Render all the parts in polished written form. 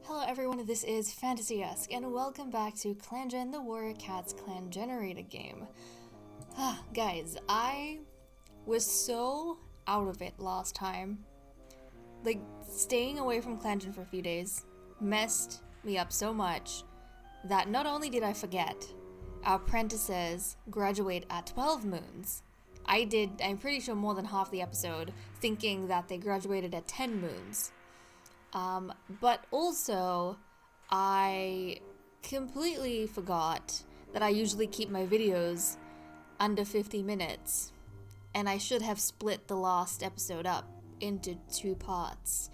Hello everyone, this is Fantasy-esque, and welcome back to ClanGen, the Warrior Cats clan generator game. Guys, I was so out of it last time. Like, staying away from ClanGen for a few days messed me up so much that not only did I forget our apprentices graduate at 12 moons, I'm pretty sure more than half the episode, thinking that they graduated at 10 moons. But also, I completely forgot that I usually keep my videos under 50 minutes, and I should have split the last episode up into 2 parts.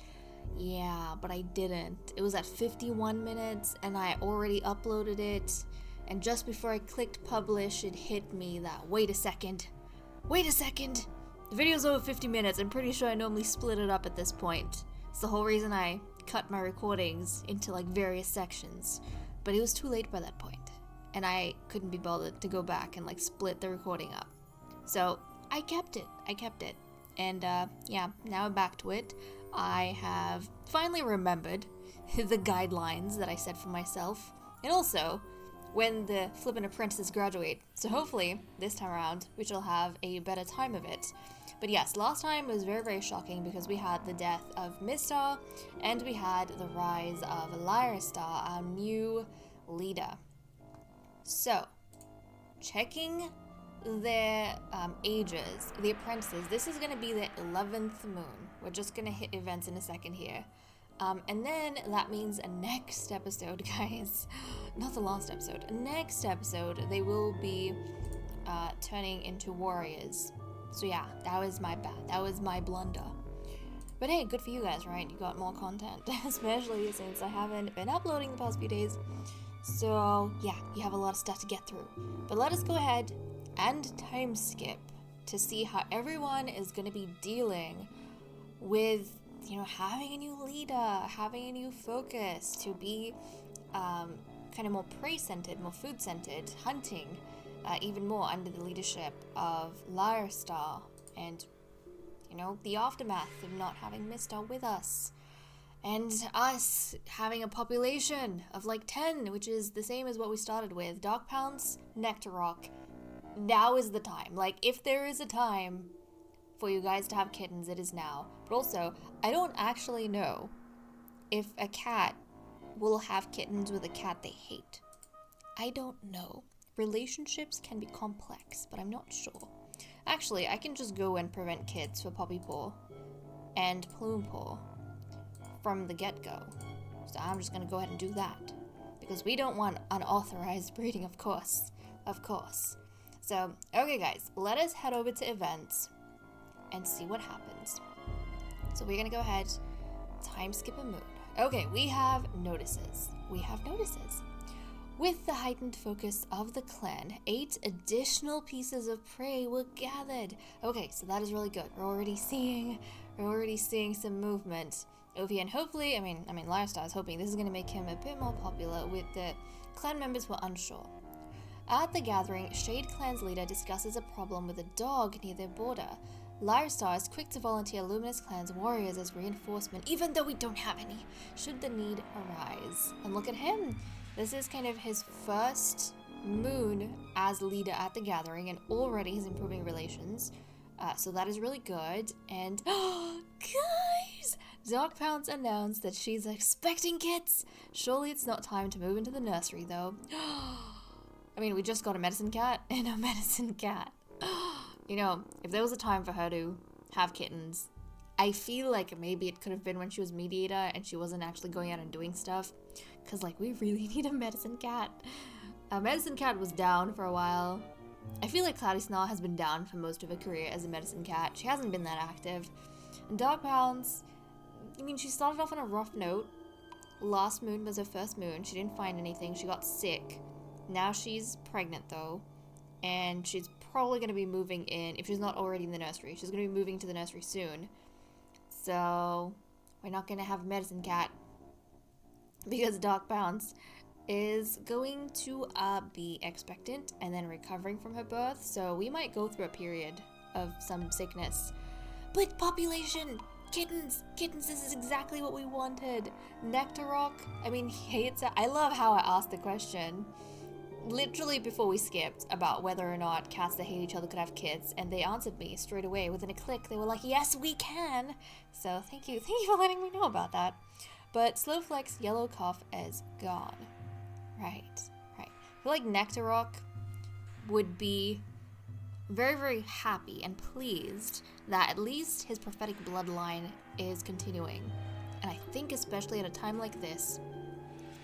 Yeah, but I didn't. It was at 51 minutes, and I already uploaded it, and just before I clicked publish, it hit me that, wait a second, the video's over 50 minutes. I'm pretty sure I normally split it up at this point. It's the whole reason I cut my recordings into like various sections, but it was too late by that point, and I couldn't be bothered to go back and like split the recording up. So I kept it, and yeah, now I'm back to it. I have finally remembered the guidelines that I set for myself, and also when the flippin' apprentices graduate, so hopefully this time around we shall have a better time of it. But yes, last time was very, very shocking because we had the death of Mistar and we had the rise of Lyristar, our new leader. So, checking their ages, the apprentices, this is going to be the 11th moon. We're just going to hit events in a second here. And then that means next episode, guys, not the last episode, next episode, they will be turning into warriors. So yeah, that was my bad. That was my blunder. But hey, good for you guys, right? You got more content, especially since I haven't been uploading the past few days. So yeah, you have a lot of stuff to get through. But let us go ahead and time skip to see how everyone is going to be dealing with, you know, having a new leader, having a new focus to be kind of more prey-centered, more food-centered, hunting. Even more under the leadership of Lyristar, and, you know, the aftermath of not having Mistar with us, and us having a population of like 10, which is the same as what we started with. Dark Pounce, Nectarrock, now is the time. Like, if there is a time for you guys to have kittens, it is now. But also, I don't actually know if a cat will have kittens with a cat they hate. I don't know. Relationships can be complex, but I'm not sure. Actually, I can just go and prevent kids for Poppy Paw and Plume Paw from the get-go. So I'm just gonna go ahead and do that, because we don't want unauthorized breeding, of course. So, okay guys, let us head over to events and see what happens. So we're gonna go ahead, time skip a moon. Okay, we have notices. With the heightened focus of the clan, 8 additional pieces of prey were gathered. Okay, so that is really good. We're already seeing some movement over here, and hopefully, I mean, Lyristar is hoping this is going to make him a bit more popular with the clan members who are unsure. At the gathering, Shade Clan's leader discusses a problem with a dog near their border. Lyristar is quick to volunteer Luminous Clan's warriors as reinforcement, even though we don't have any, should the need arise. And look at him! This is kind of his first moon as leader at the gathering, and already he's improving relations. So that is really good. And, guys! Dark Pounce announced that she's expecting kids. Surely it's not time to move into the nursery, though. I mean, we just got a medicine cat and a medicine cat. You know, if there was a time for her to have kittens, I feel like maybe it could have been when she was mediator and she wasn't actually going out and doing stuff. Because, like, we really need a medicine cat. A medicine cat was down for a while. I feel like Cloudy Snarl has been down for most of her career as a medicine cat. She hasn't been that active. And Dark Pounce, I mean, she started off on a rough note. Last moon was her first moon. She didn't find anything. She got sick. Now she's pregnant, though. And she's probably going to be moving in, if she's not already in the nursery. She's going to be moving to the nursery soon. So, we're not going to have a medicine cat, because Dark Pounce is going to be expectant and then recovering from her birth, so we might go through a period of some sickness. But population! Kittens! Kittens, this is exactly what we wanted. Nectarrock, I mean, hates it. I love how I asked the question literally before we skipped about whether or not cats that hate each other could have kids, and they answered me straight away within a click. They were like, yes, we can. So thank you for letting me know about that. But Slowfleck's yellow cough is gone. Right. I feel like Nectarrock would be very, very happy and pleased that at least his prophetic bloodline is continuing. And I think especially at a time like this,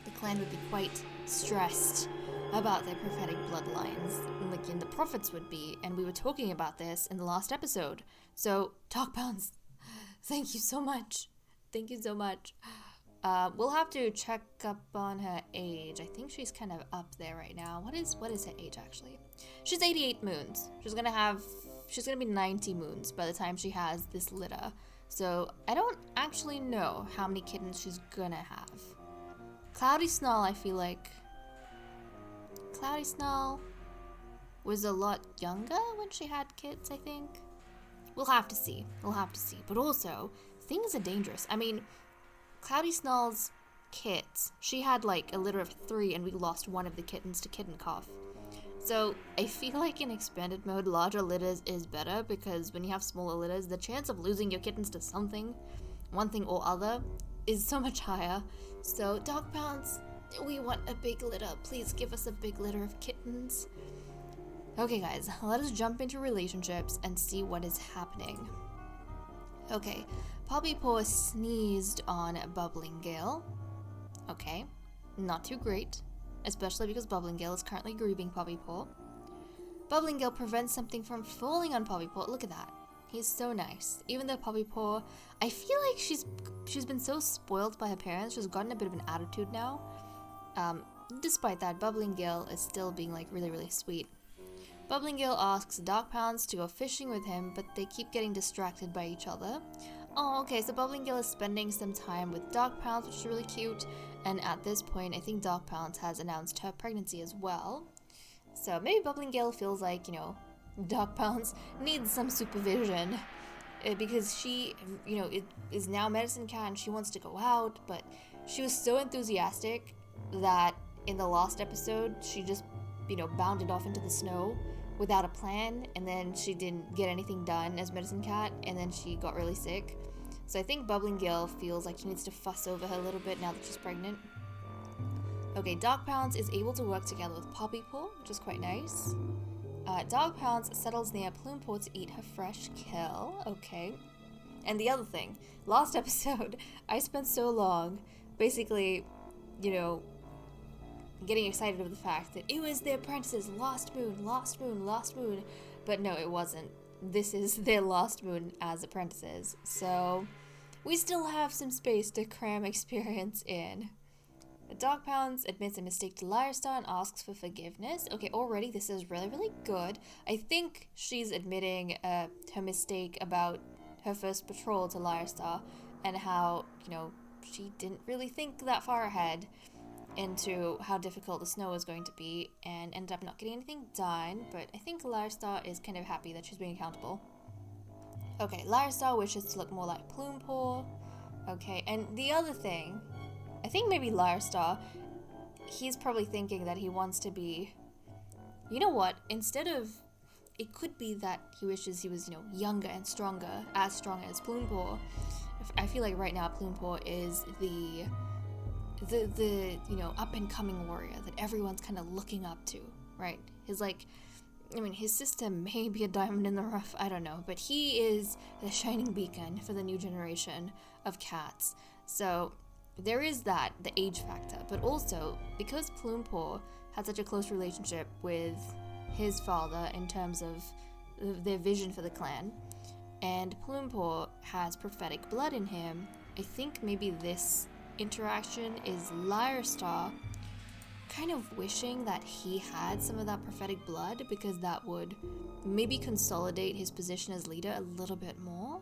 the clan would be quite stressed about their prophetic bloodlines, like the prophets would be, and we were talking about this in the last episode. So, Dogpounds, thank you so much. Thank you so much. We'll have to check up on her age. I think she's kind of up there right now. What is her age actually? She's 88 moons. She's gonna be 90 moons by the time she has this litter. So I don't actually know how many kittens she's gonna have. Cloudy Snarl, I feel like Cloudy Snarl was a lot younger when she had kids, I think. We'll have to see. But also, things are dangerous. I mean, Cloudy Snarl's kids, she had like a litter of 3 and we lost one of the kittens to kitten cough. So I feel like in expanded mode, larger litters is better because when you have smaller litters, the chance of losing your kittens to something, one thing or other, is so much higher. So Dogpounds, we want a big litter. Please give us a big litter of kittens. Okay guys, let us jump into relationships and see what is happening. Okay, Poppy Paw sneezed on Bubbling Gale. Okay, not too great, especially because Bubbling Gale is currently grieving Poppy Paw. Bubbling Gale prevents something from falling on Poppy Paw. Look at that. He's so nice. Even though Poppy Paw, I feel like she's been so spoiled by her parents, she's gotten a bit of an attitude now. Despite that, Bubbling Gale is still being like really, really sweet. Bubbling Gale asks Dogpounds to go fishing with him, but they keep getting distracted by each other. Oh, okay, so Bubbling Gale is spending some time with Dogpounds, which is really cute. And at this point, I think Dogpounds has announced her pregnancy as well. So maybe Bubbling Gale feels like, Dogpounds needs some supervision. Because she, is now Medicine Cat and she wants to go out, but she was so enthusiastic that in the last episode, she just, bounded off into the snow without a plan, and then she didn't get anything done as Medicine Cat, and then she got really sick. So I think Bubbling Gale feels like he needs to fuss over her a little bit now that she's pregnant. Okay, Dogpounds is able to work together with Poppy Paw, which is quite nice. Dogpounds settles near Plume Paw to eat her fresh kill. Okay. And the other thing, last episode, I spent so long basically, getting excited over the fact that it was their apprentices' last moon. But no, it wasn't. This is their last moon as apprentices. So we still have some space to cram experience in. Dogpounds admits a mistake to Lyrestar and asks for forgiveness. Okay, already this is really, really good. I think she's admitting her mistake about her first patrol to Lyrestar and how, she didn't really think that far ahead into how difficult the snow was going to be and ended up not getting anything done, but I think Lyrestar is kind of happy that she's being accountable. Okay, Lyrestar wishes to look more like Plume Paw. Okay, and the other thing, I think maybe Lyrestar, he's probably thinking that he wants to be, instead of, it could be that he wishes he was, younger and stronger, as strong as Plume Paw. I feel like right now Plume Paw is the up-and-coming warrior that everyone's kind of looking up to, right? His system may be a diamond in the rough, I don't know, but he is the shining beacon for the new generation of cats. So there is that, the age factor, but also, because Plume Paw had such a close relationship with his father in terms of their vision for the clan, and Plume Paw has prophetic blood in him, I think maybe this interaction is Lyrestar kind of wishing that he had some of that prophetic blood because that would maybe consolidate his position as leader a little bit more.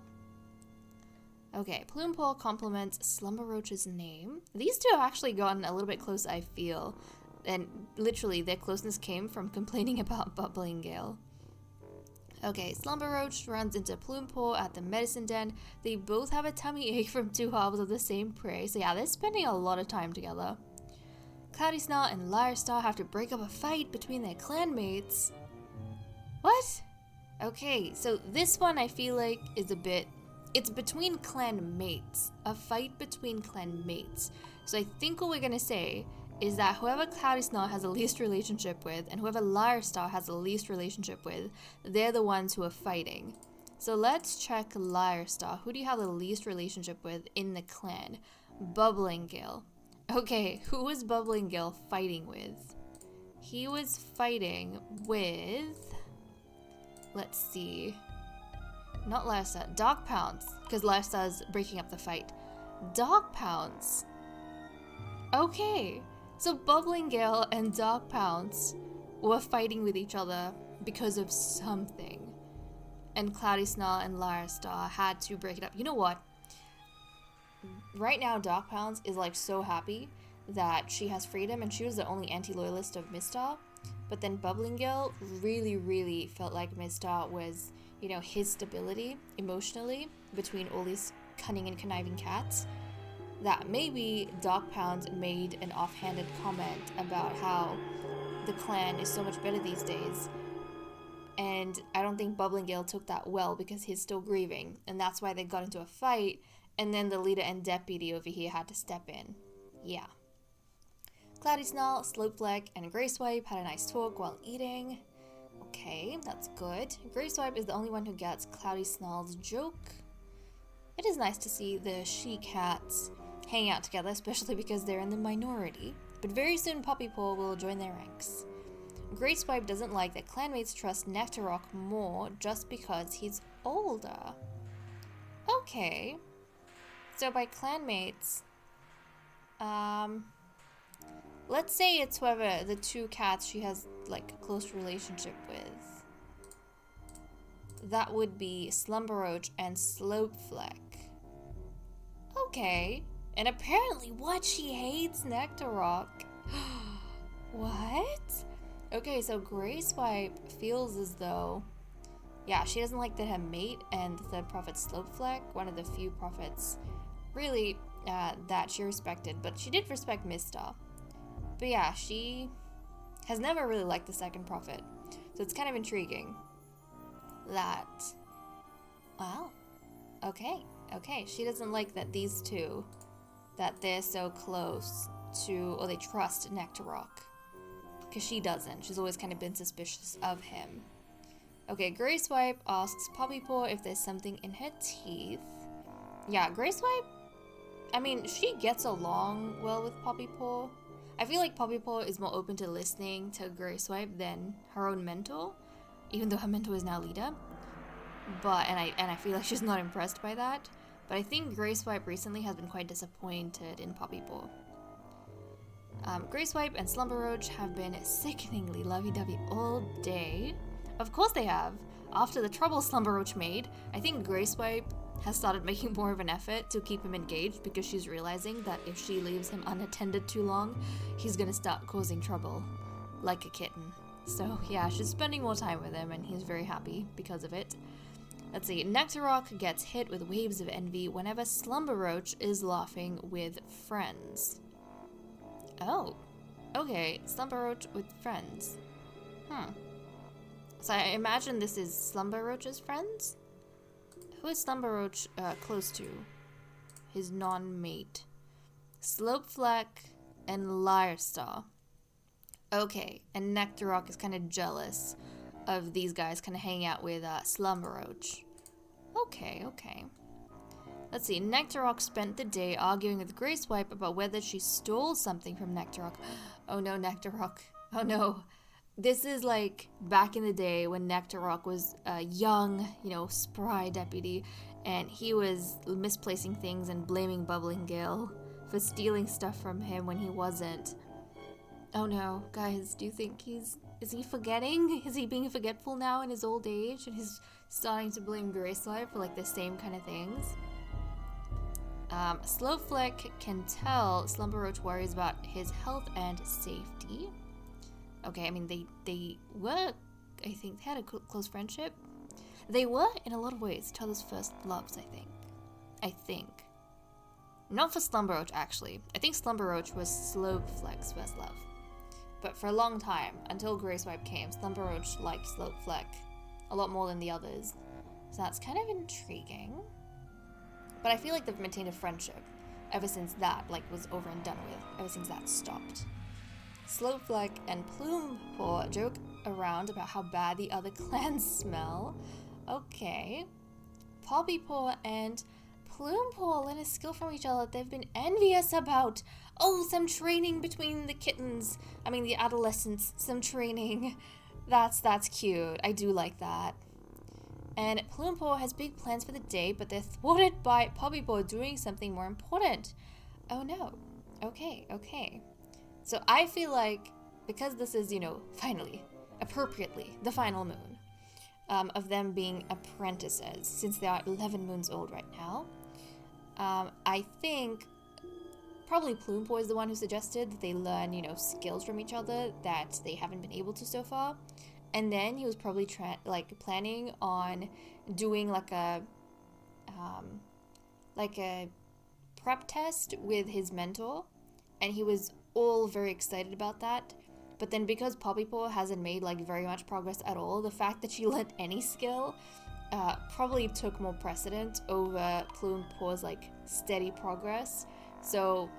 Okay, Plume Paw compliments Slumber Roach's name. These two have actually gotten a little bit close, I feel, and literally their closeness came from complaining about Bubbling Gale. Okay, Slumber Roach runs into Plume Paw at the medicine den. They both have a tummy ache from two halves of the same prey. So yeah, they're spending a lot of time together. Cloudy Snarl and Liar Star have to break up a fight between their clanmates. What? Okay, so this one I feel like is a bit... It's between clan mates. A fight between clan mates. So I think what we're gonna say is that whoever Cloudy Snarl has the least relationship with and whoever Liar Star has the least relationship with, they're the ones who are fighting. So let's check Liar Star. Who do you have the least relationship with in the clan? Bubbling Gale. Okay, who was Bubbling Gale fighting with? He was fighting with... Let's see. Not Liar Star. Dark Pounce. Because Liar Star's breaking up the fight. Dark Pounce. Okay. So Bubbling Gale and Dark Pounce were fighting with each other because of something. And Cloudy Snarl and Liar Star had to break it up. You know what? Right now, Dark Pounce is like so happy that she has freedom and she was the only anti-loyalist of Mistar. But then Bubbling Gale really, really felt like Mistar was, you know, his stability emotionally between all these cunning and conniving cats. That maybe Dark Pounds made an offhanded comment about how the clan is so much better these days. And I don't think Bubbling Gale took that well because he's still grieving. And that's why they got into a fight. And then the leader and deputy over here had to step in. Yeah. Cloudy Snarl, Slopefleck, and Grey Swipe had a nice talk while eating. Okay, that's good. Grey Swipe is the only one who gets Cloudy Snarl's joke. It is nice to see the she-cats hang out together, especially because they're in the minority. But very soon Poppy Paw will join their ranks. Grey Swipe doesn't like that clanmates trust Nectarrock more just because he's older. Okay. So by clanmates, let's say it's whoever the two cats she has like a close relationship with. That would be Slumber Roach and Slopefleck. Okay. And apparently what? She hates Nectarrock. What? Okay, so Grey Swipe feels as though, yeah, she doesn't like that her mate and the third prophet Slopefleck, one of the few prophets, really, that she respected, but she did respect Mistar. But yeah, she has never really liked the second prophet. So it's kind of intriguing that, wow, okay, she doesn't like that these two, that they're so close to, or they trust Nectarrock. Because she doesn't. She's always kind of been suspicious of him. Okay, Grey Swipe asks Poppy Paw if there's something in her teeth. Yeah, Grey Swipe, I mean, she gets along well with Poppy Paw. I feel like Poppy Paw is more open to listening to Grey Swipe than her own mentor, even though her mentor is now leader. But, and I feel like she's not impressed by that. But I think Grey Swipe recently has been quite disappointed in Poppy Paw. Grey Swipe and Slumber Roach have been sickeningly lovey-dovey all day. Of course they have. After the trouble Slumber Roach made, I think Grey Swipe has started making more of an effort to keep him engaged because she's realizing that if she leaves him unattended too long, he's gonna start causing trouble, like a kitten. So yeah, she's spending more time with him and he's very happy because of it. Let's see, Nectarrock gets hit with waves of envy whenever Slumber Roach is laughing with friends. Oh, okay, Slumber Roach with friends. So I imagine this is Slumber Roach's friends? Who is Slumber Roach close to? His non-mate. Slopefleck and Liar Star. Okay, and Nectarrock is kind of jealous of these guys kind of hanging out with Slumber Roach. Okay. Let's see, Nectarrock spent the day arguing with Grey Swipe about whether she stole something from Nectarrock. Oh no, Nectarrock. Oh no. This is like back in the day when Nectarrock was a young, spry deputy, and he was misplacing things and blaming Bubbling Gale for stealing stuff from him when he wasn't. Oh no, guys, do you think is he forgetting? Is he being forgetful now in his old age and he's starting to blame Grey Swipe for like the same kind of things? Slowfleck can tell Slumber Roach worries about his health and safety. Okay, I mean, they were, I think, they had a close friendship. They were, in a lot of ways, each other's first loves, I think. Not for Slumberroach, actually. I think Slumberroach was Slopefleck's first love. But for a long time, until Grayswipe came, Slumberroach liked Slopefleck a lot more than the others. So that's kind of intriguing. But I feel like they've maintained a friendship ever since that, like, was over and done with. Ever since that stopped. Slopefleck and Plumepaw joke around about how bad the other clans smell. Okay. Poppypaw and Plumepaw learn a skill from each other they've been envious about. Oh, some training between the kittens. I mean, the adolescents. Some training. That's cute. I do like that. And Plumepaw has big plans for the day, but they're thwarted by Poppypaw doing something more important. Oh no. Okay. So I feel like, because this is, finally, appropriately, the final moon of them being apprentices, since they are 11 moons old right now, I think probably Plumepaw is the one who suggested that they learn, skills from each other that they haven't been able to so far. And then he was probably planning on doing like a prep test with his mentor, and he was all very excited about that. But then because Poppypaw hasn't made very much progress at all, the fact that she learned any skill probably took more precedent over Plumepaw's steady progress. So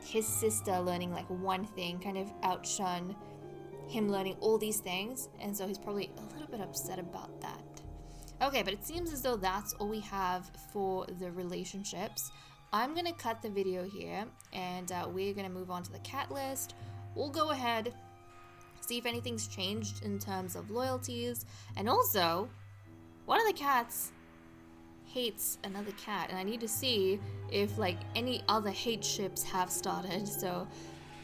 his sister learning one thing kind of outshone him learning all these things, and so he's probably a little bit upset about that. Okay, but it seems as though that's all we have for the relationships. I'm gonna cut the video here, and we're gonna move on to the cat list. We'll go ahead, see if anything's changed in terms of loyalties, and also, one of the cats hates another cat, and I need to see if any other hate ships have started, so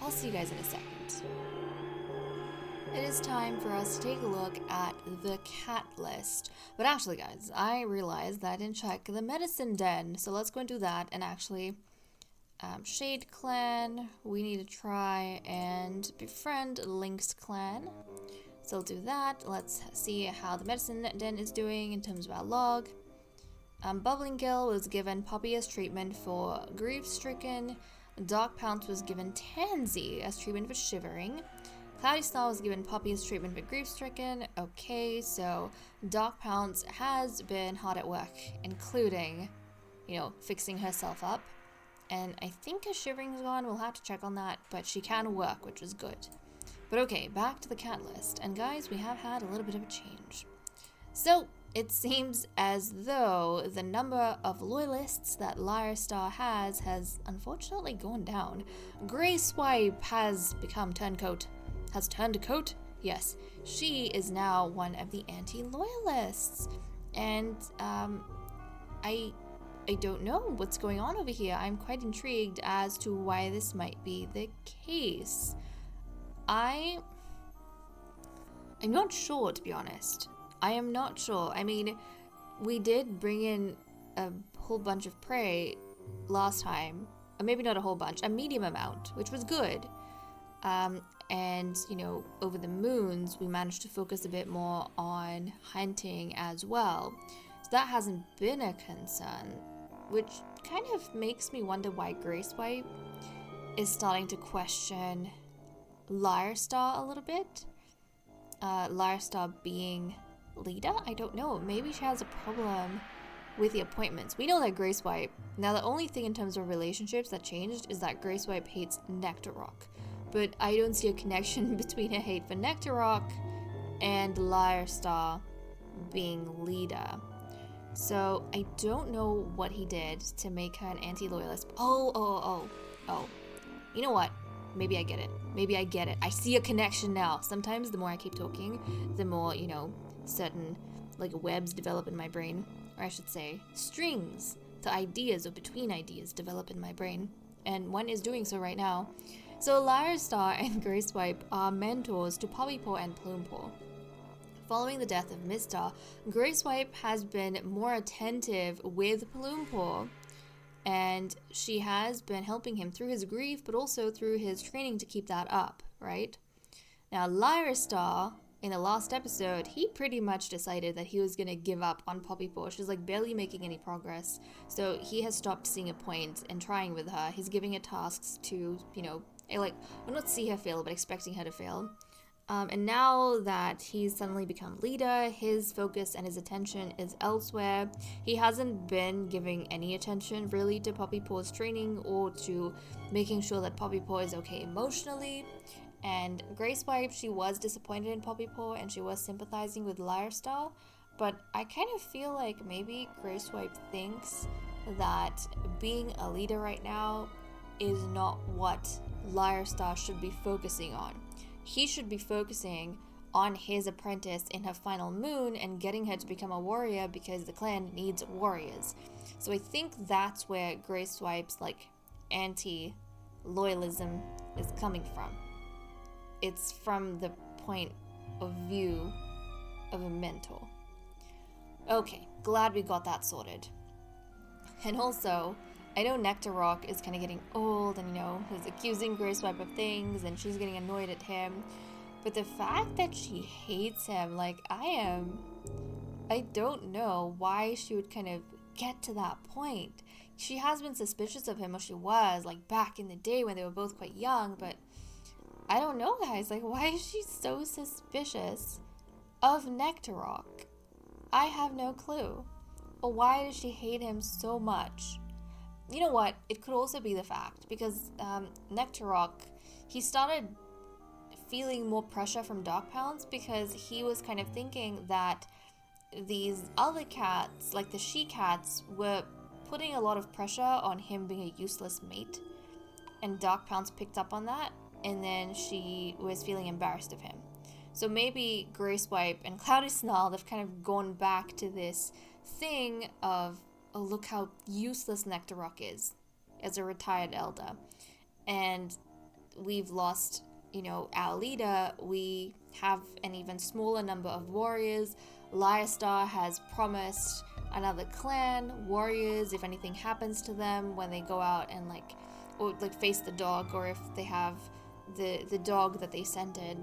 I'll see you guys in a second. It is time for us to take a look at the cat list. But actually, guys, I realized that I didn't check the medicine den. So let's go and do that. And actually, Shade Clan, we need to try and befriend Lynx Clan. So we'll do that. Let's see how the medicine den is doing in terms of our log. Bubbling Gill was given Poppy as treatment for grief-stricken. Dark Pounce was given Tansy as treatment for shivering. Cloudy Star was given Poppy as treatment for grief-stricken. Okay, so Dark Pounce has been hard at work, including, fixing herself up. And I think her shivering's gone. We'll have to check on that, but she can work, which is good. But okay, back to the cat list. And guys, we have had a little bit of a change. So it seems as though the number of loyalists that Lyrestar has unfortunately gone down. Grayswipe has become turncoat. Has turned a coat? Yes. She is now one of the anti-loyalists. And, I don't know what's going on over here. I'm quite intrigued as to why this might be the case. I'm not sure, to be honest. I am not sure. I mean, we did bring in a whole bunch of prey last time. Or maybe not a whole bunch, a medium amount, which was good. And, over the moons, we managed to focus a bit more on hunting as well. So that hasn't been a concern, which kind of makes me wonder why Grayswipe is starting to question Lyrestar a little bit. Lyrestar being leader? I don't know. Maybe she has a problem with the appointments. We know that Grayswipe... Now, the only thing in terms of relationships that changed is that Grayswipe hates Nectarrock. But I don't see a connection between her hate for Nectarrock and Lyrestar being leader. So I don't know what he did to make her an anti-loyalist. Oh. You know what? Maybe I get it. I see a connection now. Sometimes the more I keep talking, the more, certain webs develop in my brain. Or I should say, strings to ideas or between ideas develop in my brain. And one is doing so right now. So Lyrestar and Grayswipe are mentors to Poppypaw and Plumepaw. Following the death of Mistar, Grayswipe has been more attentive with Plumepaw, and she has been helping him through his grief, but also through his training to keep that up, right? Now Lyrestar in the last episode, he pretty much decided that he was gonna give up on Poppy Paw. She's like barely making any progress. So he has stopped seeing a point in trying with her. He's giving her tasks to, well, not see her fail, but expecting her to fail. And now that he's suddenly become leader, his focus and his attention is elsewhere. He hasn't been giving any attention really to Poppy Paw's training or to making sure that Poppy Paw is okay emotionally. And Grace Wipe, she was disappointed in Poppy Paw and she was sympathizing with Lyrestar, but I kind of feel like maybe Grace Wipe thinks that being a leader right now is not what Lyrestar should be focusing on. He should be focusing on his apprentice in her final moon and getting her to become a warrior because the clan needs warriors. So I think that's where Grace Wipe's anti-loyalism is coming from. It's from the point of view of a mentor. Okay, glad we got that sorted. And also, I know Nectar Rock is kind of getting old and, he's accusing Grace Wipe of things and she's getting annoyed at him. But the fact that she hates him like I am, I don't know why she would kind of get to that point. She has been suspicious of him, or she was, back in the day when they were both quite young, but I don't know, guys. Why is she so suspicious of Nectar Rock? I have no clue. But why does she hate him so much? You know what? It could also be the fact, because Nectar Rock, he started feeling more pressure from Dark Pounds because he was kind of thinking that these other cats, like the she-cats, were putting a lot of pressure on him being a useless mate. And Dark Pounds picked up on that, and then she was feeling embarrassed of him. So maybe Grace Wipe and Cloudy Snarl have kind of gone back to this thing of, oh, look how useless Nectar Rock is as a retired elder. And we've lost, our leader. We have an even smaller number of warriors. Lyrestar has promised another clan warriors if anything happens to them when they go out and face the dog, or if they have the dog that they scented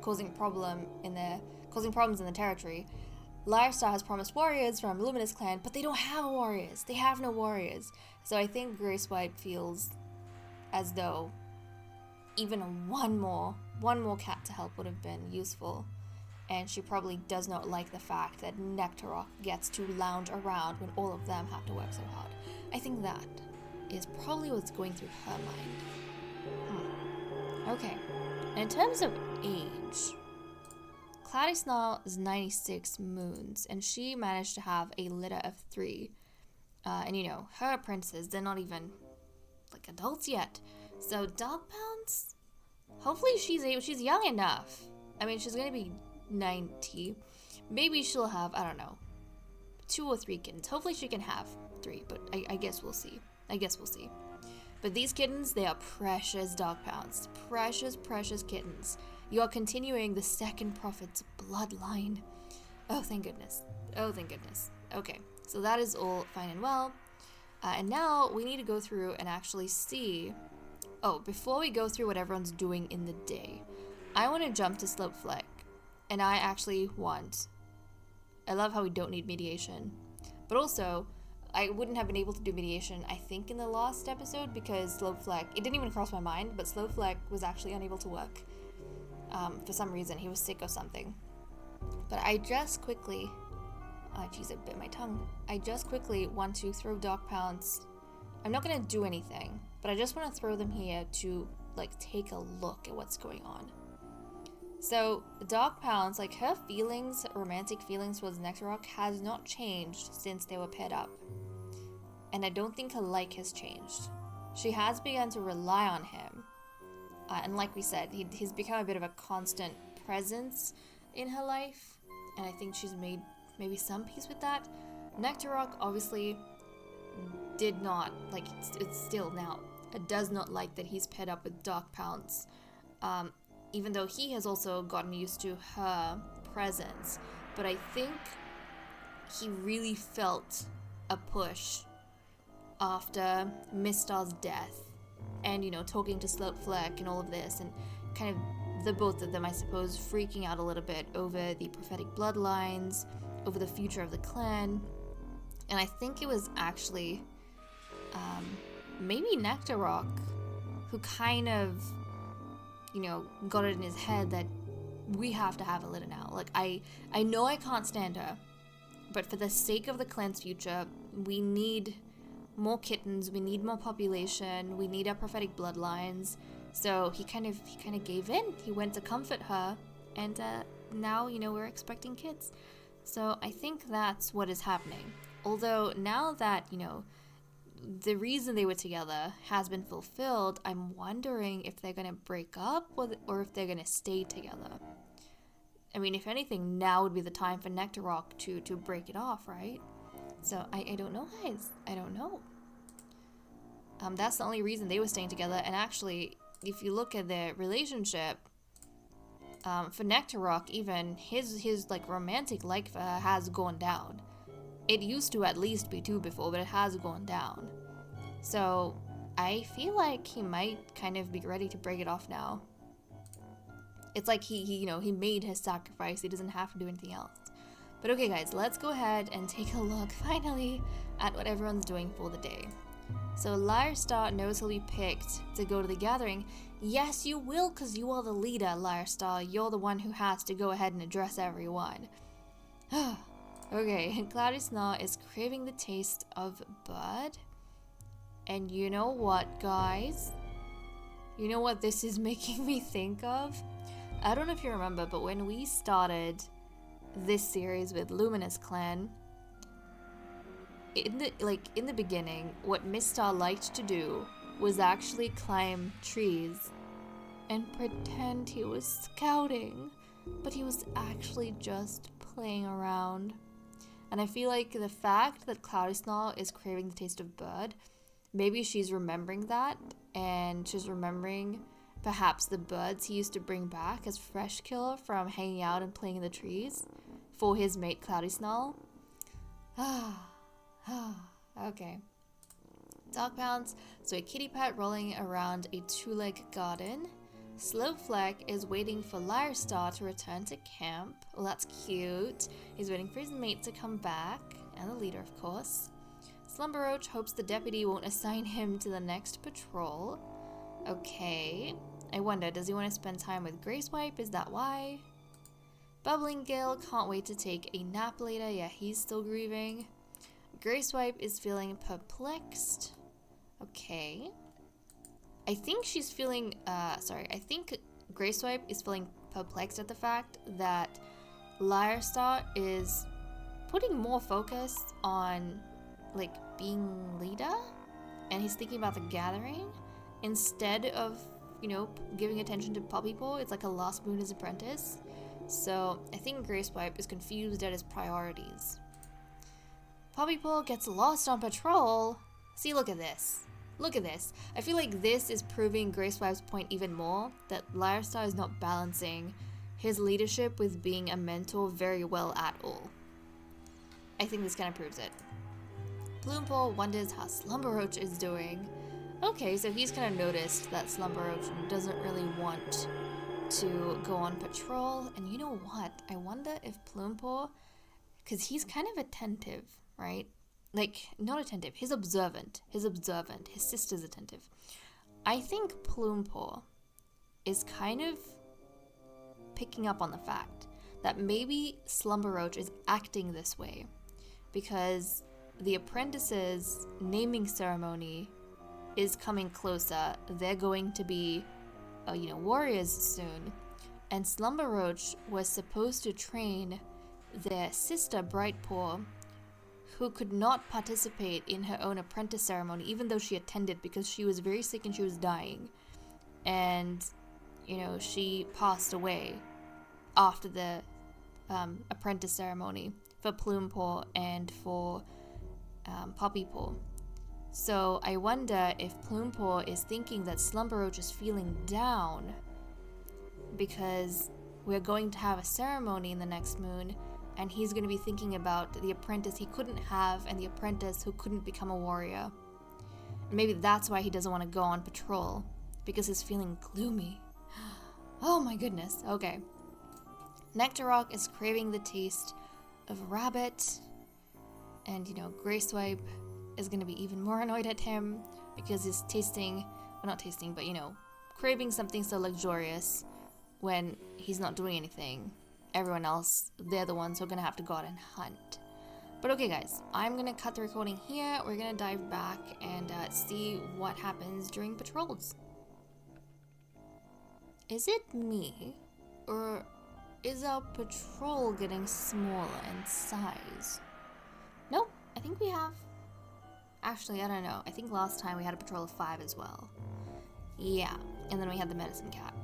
causing problems in the territory. Lyrestar has promised warriors from Luminous clan, but they don't have warriors. They have no warriors. So I think Grace Wipe feels as though even one more cat to help would have been useful. And she probably does not like the fact that Nectar Rock gets to lounge around when all of them have to work so hard. I think that is probably what's going through her mind. Okay. And in terms of age, Cloudy Snarl is 96 moons, and she managed to have a litter of 3. And her apprentices, they're not even adults yet. So Dark Pounds, hopefully she's young enough. I mean, she's gonna be 90. Maybe she'll have, 2 or 3 kittens. Hopefully she can have 3, but I guess we'll see. But these kittens, they are precious Dark Pounds. Precious, precious kittens. You are continuing the second prophet's bloodline. Oh, thank goodness. Okay, so that is all fine and well. And now we need to go through and actually see... Oh, before we go through what everyone's doing in the day, I want to jump to Slopefleck. And I actually want... I love how we don't need mediation. But also, I wouldn't have been able to do mediation, I think, in the last episode, because Slopefleck... It didn't even cross my mind, but Slopefleck was actually unable to work. For some reason, he was sick or something. But I just quickly... Jeez, I bit my tongue. I just quickly want to throw Dark Pounds. I'm not going to do anything, but I just want to throw them here to, take a look at what's going on. So, Dark Pounds, her feelings, romantic feelings towards Nectar Rock has not changed since they were paired up. And I don't think her like has changed. She has begun to rely on him. And like we said, he's become a bit of a constant presence in her life. And I think she's made maybe some peace with that. Nectar Rock obviously did not, it's still now, it does not like that he's paired up with Dark Pounds. Even though he has also gotten used to her presence. But I think he really felt a push after Mistar's death. And, talking to Slopefleck and all of this, and kind of the both of them, I suppose, freaking out a little bit over the prophetic bloodlines, over the future of the clan. And I think it was actually maybe Nectarrock who kind of, you know, got it in his head that we have to have Alida now. Like, I know I can't stand her, but for the sake of the clan's future, we need more kittens, we need more population, we need our prophetic bloodlines. So he kind of gave in. He went to comfort her, and now, you know, we're expecting kids. So I think that's what is happening. Although now that, you know, the reason they were together has been fulfilled, I'm wondering if they're going to break up or if they're going to stay together. I mean, if anything, now would be the time for Nectarrock to break it off, right? So I don't know, guys. I don't know. That's the only reason they were staying together. And actually, if you look at their relationship, for Nectarrock, even his like romantic like for her has gone down. It used to at least be 2 before, but it has gone down. So I feel like he might kind of be ready to break it off now. It's like he you know, he made his sacrifice. He doesn't have to do anything else. But okay, guys, let's go ahead and take a look finally at what everyone's doing for the day. So Lyrestar knows he'll be picked to go to the gathering. Yes, you will, because you are the leader, Lyrestar. You're the one who has to go ahead and address everyone. Okay, Cloudy Snarl is craving the taste of bud. And you know what, guys? You know what this is making me think of? I don't know if you remember, but when we started this series with Luminous Clan, in the beginning, what Mistar liked to do was actually climb trees and pretend he was scouting, but he was actually just playing around. And I feel like the fact that Cloudy Snarl is craving the taste of bud, maybe she's remembering that, and she's remembering perhaps the buds he used to bring back as fresh kill from hanging out and playing in the trees for his mate Cloudy Snarl. Okay. Dog pounds. So a kitty pet rolling around a 2-leg garden. Slowfleck is waiting for Lyrestar to return to camp. Well, that's cute. He's waiting for his mate to come back, and the leader, of course. Slumberroach hopes the deputy won't assign him to the next patrol. Okay. I wonder, does he want to spend time with Gracewipe? Is that why? Bubbling Gale can't wait to take a nap later. Yeah, he's still grieving. Gracewipe is feeling perplexed. Okay. I think she's feeling, I think Gracewipe is feeling perplexed at the fact that Lyrestar is putting more focus on, like, being leader, and he's thinking about the gathering instead of, you know, giving attention to Puppypaw. It's like a lost moon his apprentice. So I think Gracewipe is confused at his priorities. Puppypaw gets lost on patrol. See, look at this. Look at this. I feel like this is proving Gracewipe's point even more, that Lyrestar is not balancing his leadership with being a mentor very well at all. I think this kind of proves it. Plumepaw wonders how Slumberroach is doing. Okay, so he's kind of noticed that Slumberroach doesn't really want to go on patrol. And you know what? I wonder if Plumepaw, because he's kind of attentive, right? Like, not attentive, he's observant. His sister's attentive. I think Plumepaw is kind of picking up on the fact that maybe Slumberroach is acting this way because the apprentice's naming ceremony is coming closer. They're going to be, warriors soon. And Slumberroach was supposed to train their sister Brightpaw, who could not participate in her own apprentice ceremony, even though she attended because she was very sick and she was dying. And, she passed away after the apprentice ceremony for Plumepaw and for Puppypaw. So I wonder if Plumepaw is thinking that Slumberroach is feeling down because we're going to have a ceremony in the next moon, and he's going to be thinking about the apprentice he couldn't have and the apprentice who couldn't become a warrior. Maybe that's why he doesn't want to go on patrol, because he's feeling gloomy. Oh my goodness. Okay. Nectarrock is craving the taste of rabbit. And, you know, Greyswipe is going to be even more annoyed at him because he's tasting, well, not tasting, but, you know, craving something so luxurious when he's not doing anything. Everyone else, they're the ones who are going to have to go out and hunt. But okay, guys, I'm going to cut the recording here. We're going to dive back and see what happens during patrols. Is it me, or is our patrol getting smaller in size? Nope, I think we have... Actually, I don't know. I think last time we had a patrol of 5 as well. Yeah, and then we had the medicine cat.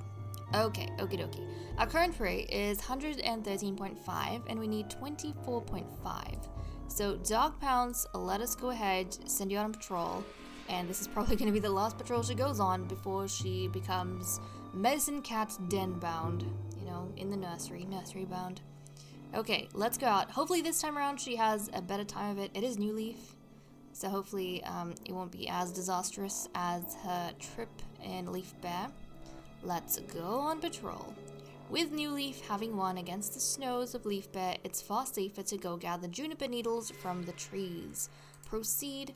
Okay, okie dokie. Our current prey is 113.5, and we need 24.5. So, Dog Pounce, let us go ahead, send you out on patrol, and this is probably going to be the last patrol she goes on before she becomes medicine cat den bound. You know, in the nursery bound. Okay, let's go out. Hopefully this time around she has a better time of it. It is New Leaf, so hopefully it won't be as disastrous as her trip in Leaf Bear. Let's go on patrol. With New Leaf having won against the snows of Leaf Bear, it's far safer to go gather juniper needles from the trees. Proceed.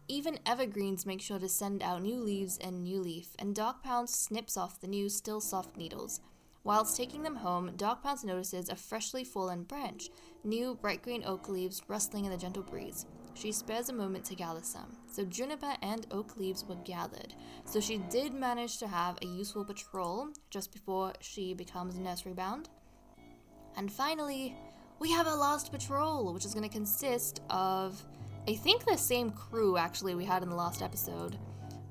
Even evergreens make sure to send out new leaves and New Leaf, and Dog Pounce snips off the new, still soft needles. Whilst taking them home, Dog Pounce notices a freshly fallen branch, new bright green oak leaves rustling in the gentle breeze. She spares a moment to gather some. So juniper and oak leaves were gathered. So she did manage to have a useful patrol just before she becomes nursery bound. And finally, we have our last patrol, which is going to consist of, I think, the same crew actually we had in the last episode.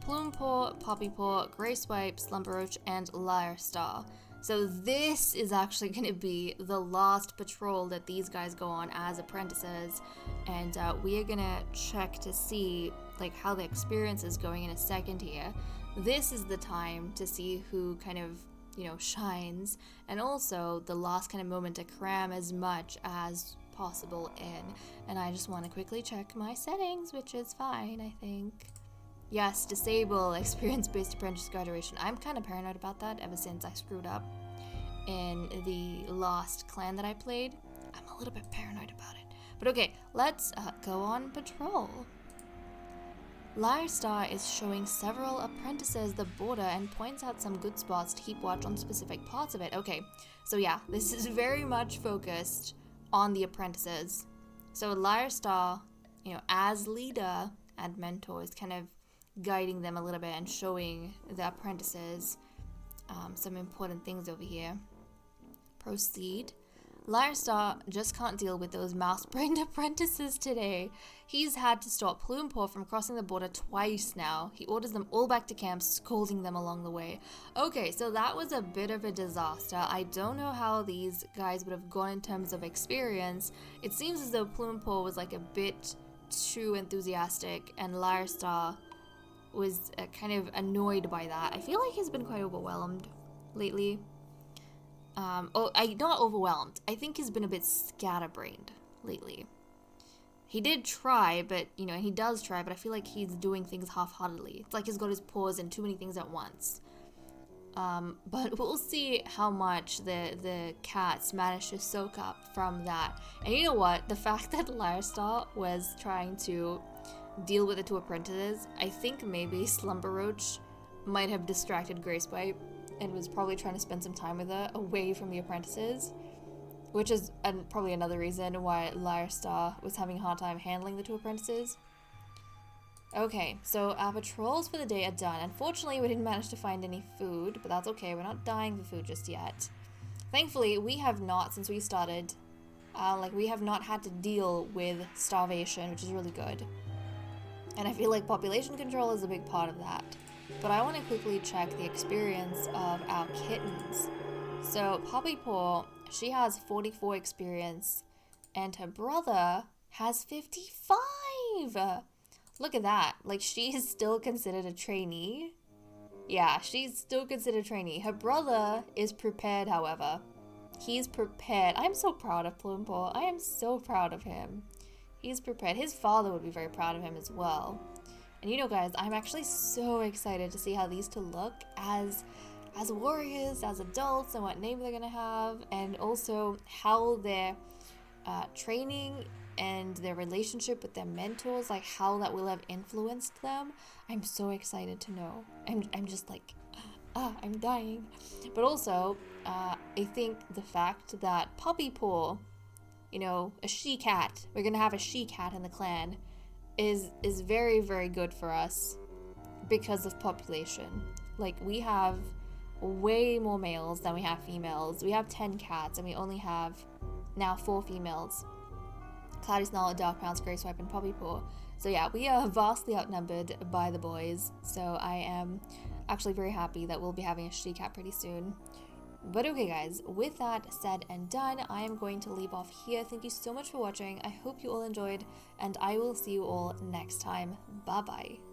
Plumepaw, Poppypaw, Greyswipe, Slumberroach, and Lyrestar. So this is actually going to be the last patrol that these guys go on as apprentices, and we are going to check to see like how the experience is going in a second here. This is the time to see who kind of, you know, shines, and also the last kind of moment to cram as much as possible in. And I just want to quickly check my settings, which is fine, I think. Yes, disable experience-based apprentice graduation. I'm kind of paranoid about that ever since I screwed up in the last clan that I played. I'm a little bit paranoid about it. But okay, let's go on patrol. Lyrestar is showing several apprentices the border and points out some good spots to keep watch on specific parts of it. Okay, so yeah, this is very much focused on the apprentices. So Lyrestar, you know, as leader and mentor, is kind of guiding them a little bit and showing the apprentices some important things over here. Proceed. Lyrestar just can't deal with those mouse-brained apprentices today. He's had to stop Plumepaw from crossing the border twice now. He orders them all back to camp, scolding them along the way. Okay, so that was a bit of a disaster. I don't know how these guys would have gone in terms of experience. It seems as though Plumepaw was like a bit too enthusiastic, and Lyrestar was kind of annoyed by that. I feel like he's been quite overwhelmed lately. Not overwhelmed. I think he's been a bit scatterbrained lately. He did try, but, you know, he does try, but I feel like he's doing things half-heartedly. It's like he's got his paws in too many things at once. But we'll see how much the cats managed to soak up from that. And you know what? The fact that Lyrestar was trying to deal with the two apprentices, I think maybe Slumberroach might have distracted Greyswipe and was probably trying to spend some time with her away from the apprentices, which is probably another reason why Lyrestar was having a hard time handling the two apprentices. Okay, so our patrols for the day are done. Unfortunately, we didn't manage to find any food, but that's okay. We're not dying for food just yet. Thankfully, we have not, since we started, we have not had to deal with starvation, which is really good. And I feel like population control is a big part of that. But I want to quickly check the experience of our kittens. So Poppypaw, she has 44 experience, and her brother has 55! Look at that. Like, she is still considered a trainee. Yeah, she's still considered a trainee. Her brother is prepared, however. He's prepared. I'm so proud of Plumepaw. I am so proud of him. He's prepared. His father would be very proud of him as well. And you know, guys, I'm actually so excited to see how these two look as as warriors, as adults, and what name they're gonna have, and also how their training and their relationship with their mentors, like how that will have influenced them. I'm so excited to know. I'm just like, I'm dying. But also, I think the fact that Puppy Pool, you know, a she-cat, we're gonna have a she-cat in the clan, is very, very good for us because of population. Like, we have way more males than we have females. We have 10 cats and we only have now 4 females. Cloudy Snarl, Dark Pounce, Grey Swipe, and Puppy Paw. So yeah, we are vastly outnumbered by the boys. So I am actually very happy that we'll be having a she-cat pretty soon. But okay guys, with that said and done, I am going to leave off here. Thank you so much for watching. I hope you all enjoyed, and I will see you all next time. Bye bye.